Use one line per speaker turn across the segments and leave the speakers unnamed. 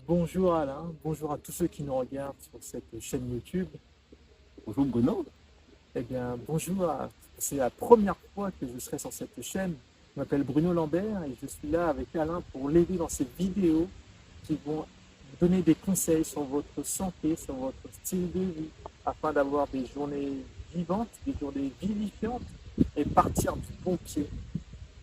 Bonjour Alain, bonjour à tous ceux qui nous regardent sur cette chaîne YouTube.
Bonjour Bruno.
Eh bien, c'est la première fois que je serai sur cette chaîne. Je m'appelle Bruno Lambert et je suis là avec Alain pour l'aider dans ces vidéos qui vont donner des conseils sur votre santé, sur votre style de vie, afin d'avoir des journées vivantes, des journées vivifiantes et partir du bon pied.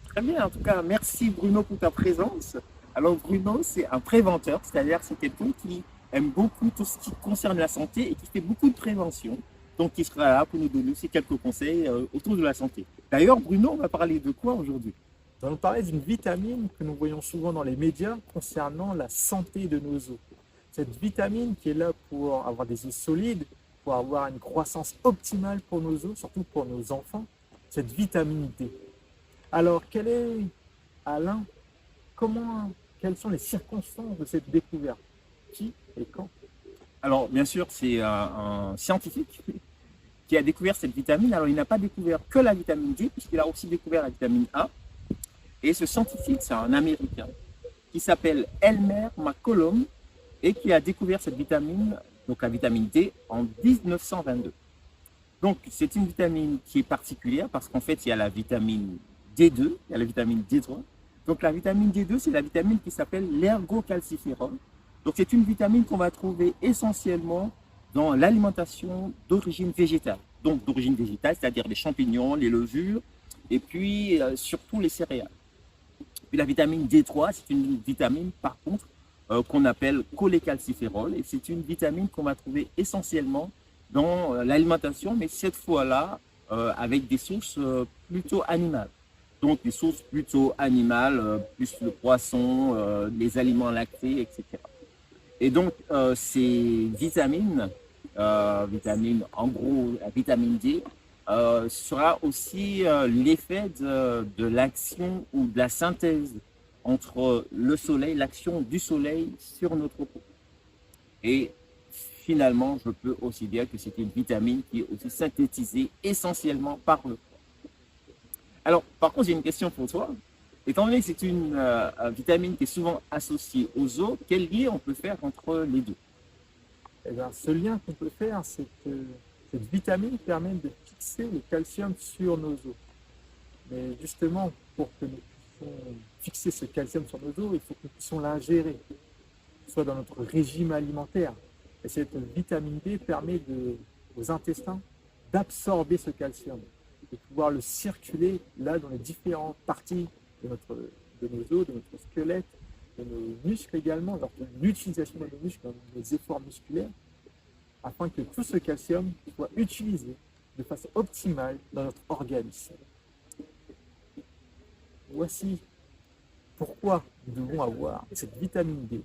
Très bien, en tout cas, merci Bruno pour ta présence. Alors Bruno, c'est un préventeur, c'est-à-dire c'est quelqu'un qui aime beaucoup tout ce qui concerne la santé et qui fait beaucoup de prévention. Donc il sera là pour nous donner aussi quelques conseils autour de la santé. D'ailleurs, Bruno, on va parler de quoi aujourd'hui?
Nous allons parler d'une vitamine que nous voyons souvent dans les médias concernant la santé de nos os. Cette vitamine qui est là pour avoir des os solides, pour avoir une croissance optimale pour nos os, surtout pour nos enfants, cette vitamine D. Alors, Alain, comment, quelles sont les circonstances de cette découverte? Qui et quand?
Alors bien sûr, c'est un scientifique qui a découvert cette vitamine. Alors il n'a pas découvert que la vitamine D, puisqu'il a aussi découvert la vitamine A. Et ce scientifique, c'est un Américain qui s'appelle Elmer McCollum et qui a découvert cette vitamine, donc la vitamine D, en 1922. Donc, c'est une vitamine qui est particulière parce qu'en fait, il y a la vitamine D2, il y a la vitamine D3. Donc, la vitamine D2, c'est la vitamine qui s'appelle l'ergocalciférol. Donc, c'est une vitamine qu'on va trouver essentiellement dans l'alimentation d'origine végétale. Donc, d'origine végétale, c'est-à-dire les champignons, les levures, et puis surtout les céréales. Puis la vitamine D3, c'est une vitamine, par contre, qu'on appelle cholécalciférol. Et c'est une vitamine qu'on va trouver essentiellement dans l'alimentation, mais cette fois-là, avec des sources plutôt animales. Donc, des sources plutôt animales, plus le poisson, les aliments lactés, etc. Et donc, ces vitamines, en gros, la vitamine D, sera aussi l'effet de l'action ou de la synthèse entre le soleil, l'action du soleil sur notre peau. Et finalement, je peux aussi dire que c'est une vitamine qui est aussi synthétisée essentiellement par le corps. Alors, par contre, j'ai une question pour toi. Étant donné que c'est une vitamine qui est souvent associée aux os, quel lien on peut faire entre les deux?
Eh bien, ce lien qu'on peut faire, c'est que cette vitamine permet de fixer le calcium sur nos os. Mais justement, pour que nous puissions fixer ce calcium sur nos os, il faut que nous puissions l'ingérer, soit dans notre régime alimentaire. Et cette vitamine D permet aux intestins d'absorber ce calcium, de pouvoir le circuler là dans les différentes parties de nos os, de notre squelette, de nos muscles également, lors de l'utilisation de nos muscles dans nos efforts musculaires, afin que tout ce calcium soit utilisé de façon optimale dans notre organisme. Voici pourquoi nous devons avoir cette vitamine D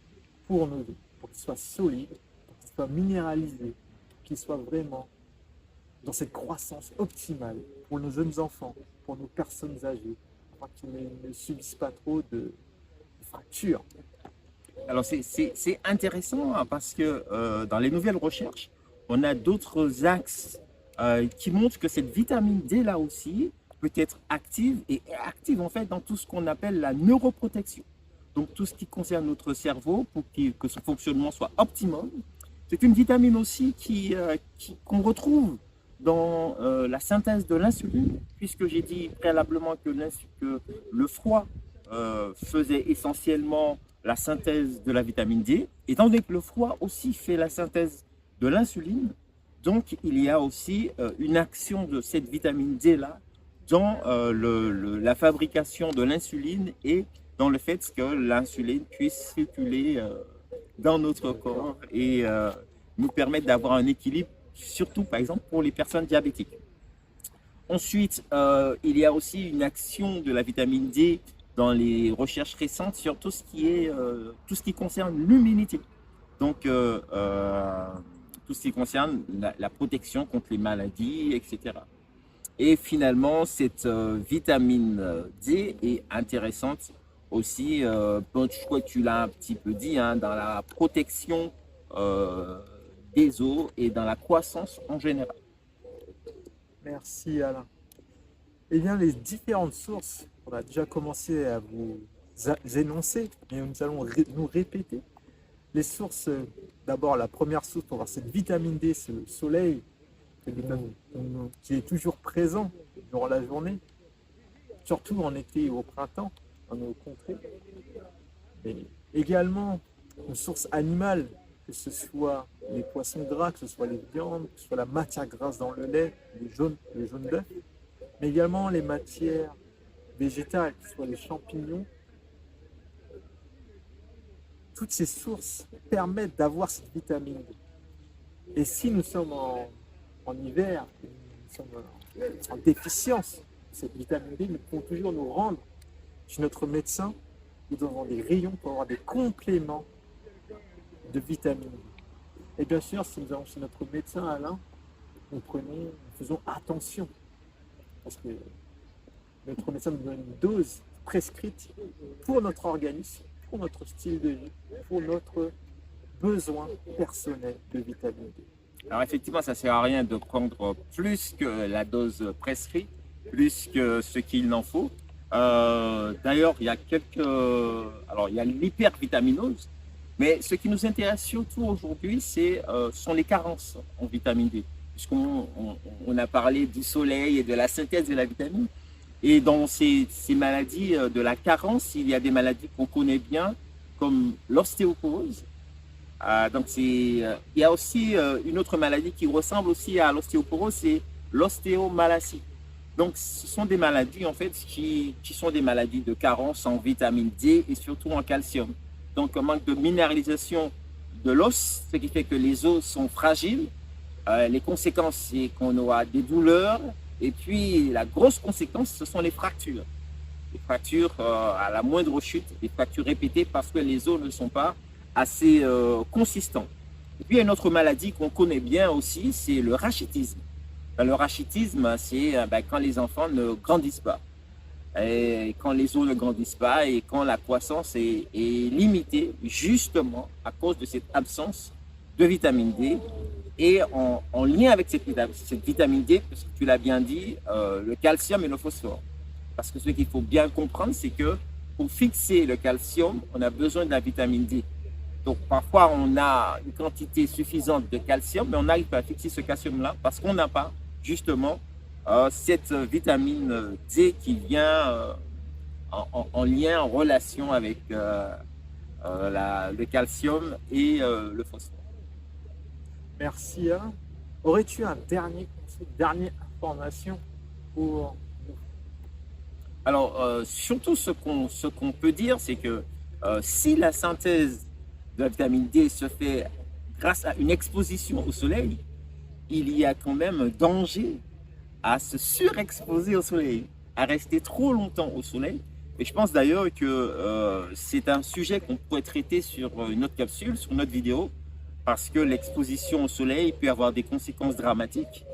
pour nos os, pour qu'il soit solide, pour qu'il soit minéralisé, pour qu'il soit vraiment dans cette croissance optimale pour nos jeunes enfants, pour nos personnes âgées, afin qu'ils ne subissent pas trop de fractures.
Alors, c'est intéressant hein, parce que dans les nouvelles recherches, on a d'autres axes qui montrent que cette vitamine D là aussi peut être active et est active en fait dans tout ce qu'on appelle la neuroprotection. Donc, tout ce qui concerne notre cerveau pour que son fonctionnement soit optimum. C'est une vitamine aussi qu'on retrouve dans la synthèse de l'insuline, puisque j'ai dit préalablement que le froid faisait essentiellement la synthèse de la vitamine D. Étant donné que le froid aussi fait la synthèse de l'insuline, donc il y a aussi une action de cette vitamine D-là dans la fabrication de l'insuline et dans le fait que l'insuline puisse circuler dans notre corps et nous permettre d'avoir un équilibre, surtout par exemple pour les personnes diabétiques. Ensuite, il y a aussi une action de la vitamine D dans les recherches récentes sur tout ce qui concerne l'immunité. Donc, tout ce qui concerne la protection contre les maladies, etc. Et finalement, cette vitamine D est intéressante aussi, je crois que tu l'as un petit peu dit, hein, dans la protection euh, des os et dans la croissance en général.
Merci Alain. Eh bien, les différentes sources, on a déjà commencé à vous énoncer, mais nous allons nous répéter. les sources, d'abord la première source pour avoir cette vitamine D, c'est le soleil, qui est toujours présent durant la journée, surtout en été et au printemps, dans nos contrées. Et également une source animale, que ce soit les poissons gras, que ce soit les viandes, que ce soit la matière grasse dans le lait, les jaunes d'œufs, mais également les matières végétales, que ce soit les champignons. Toutes ces sources permettent d'avoir cette vitamine D. Et si nous sommes en hiver, nous sommes en déficience de cette vitamine D, nous pouvons toujours nous rendre chez notre médecin ou dans des rayons pour avoir des compléments de vitamine D. Et bien sûr, si nous allons chez notre médecin Alain, nous faisons attention parce que notre médecin nous donne une dose prescrite pour notre organisme, pour notre style de vie, pour notre besoin personnel de vitamine D.
Alors effectivement, ça ne sert à rien de prendre plus que la dose prescrite, plus que ce qu'il en faut. D'ailleurs, il y a il y a l'hypervitaminose, mais ce qui nous intéresse surtout aujourd'hui, sont les carences en vitamine D, puisqu'on a parlé du soleil et de la synthèse de la vitamine. Et dans ces maladies de la carence, il y a des maladies qu'on connaît bien, comme l'ostéoporose. Il y a aussi une autre maladie qui ressemble aussi à l'ostéoporose, c'est l'ostéomalacie. Donc, ce sont des maladies en fait qui sont des maladies de carence en vitamine D et surtout en calcium. Donc, un manque de minéralisation de l'os, ce qui fait que les os sont fragiles. Les conséquences, c'est qu'on aura des douleurs. Et puis, la grosse conséquence, ce sont les fractures. Les fractures à la moindre chute, des fractures répétées parce que les os ne sont pas assez consistants. Et puis, il y a une autre maladie qu'on connaît bien aussi, c'est le rachitisme. Le rachitisme, c'est quand les enfants ne grandissent pas. Et quand les os ne grandissent pas et quand la croissance est limitée, justement à cause de cette absence de vitamine D. Et en lien avec cette vitamine D, parce que tu l'as bien dit, le calcium et le phosphore. Parce que ce qu'il faut bien comprendre, c'est que pour fixer le calcium, on a besoin de la vitamine D. Donc parfois, on a une quantité suffisante de calcium, mais on n'arrive pas à fixer ce calcium-là parce qu'on n'a pas justement cette vitamine D qui vient en lien, en relation avec le calcium et le phosphore.
Merci Alain. Aurais-tu un dernier conseil, une dernière information pour nous?
Alors, surtout ce qu'on peut dire, c'est que si la synthèse de la vitamine D se fait grâce à une exposition au soleil, il y a quand même un danger à se surexposer au soleil, à rester trop longtemps au soleil. Et je pense d'ailleurs que c'est un sujet qu'on pourrait traiter sur une autre capsule, sur une autre vidéo, parce que l'exposition au soleil peut avoir des conséquences dramatiques,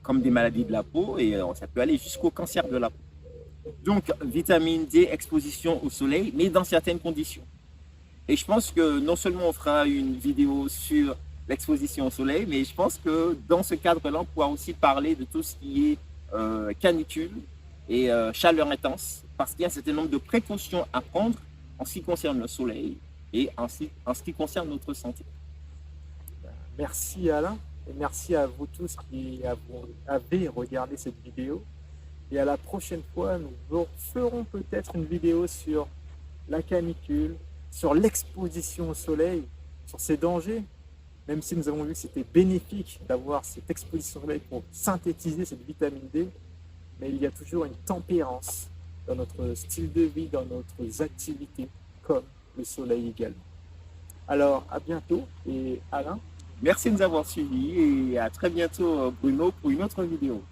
comme des maladies de la peau, et ça peut aller jusqu'au cancer de la peau. Donc, vitamine D, exposition au soleil, mais dans certaines conditions. Et je pense que non seulement on fera une vidéo sur l'exposition au soleil, mais je pense que dans ce cadre-là, on pourra aussi parler de tout ce qui est canicule et chaleur intense, parce qu'il y a un certain nombre de précautions à prendre en ce qui concerne le soleil et en ce qui concerne notre santé.
Merci Alain, et merci à vous tous qui avez regardé cette vidéo. Et à la prochaine fois, nous ferons peut-être une vidéo sur la canicule, sur l'exposition au soleil, sur ses dangers, même si nous avons vu que c'était bénéfique d'avoir cette exposition au soleil pour synthétiser cette vitamine D, mais il y a toujours une tempérance dans notre style de vie, dans nos activités, comme le soleil également. Alors, à bientôt, et Alain.
Merci de nous avoir suivis et à très bientôt, Bruno, pour une autre vidéo.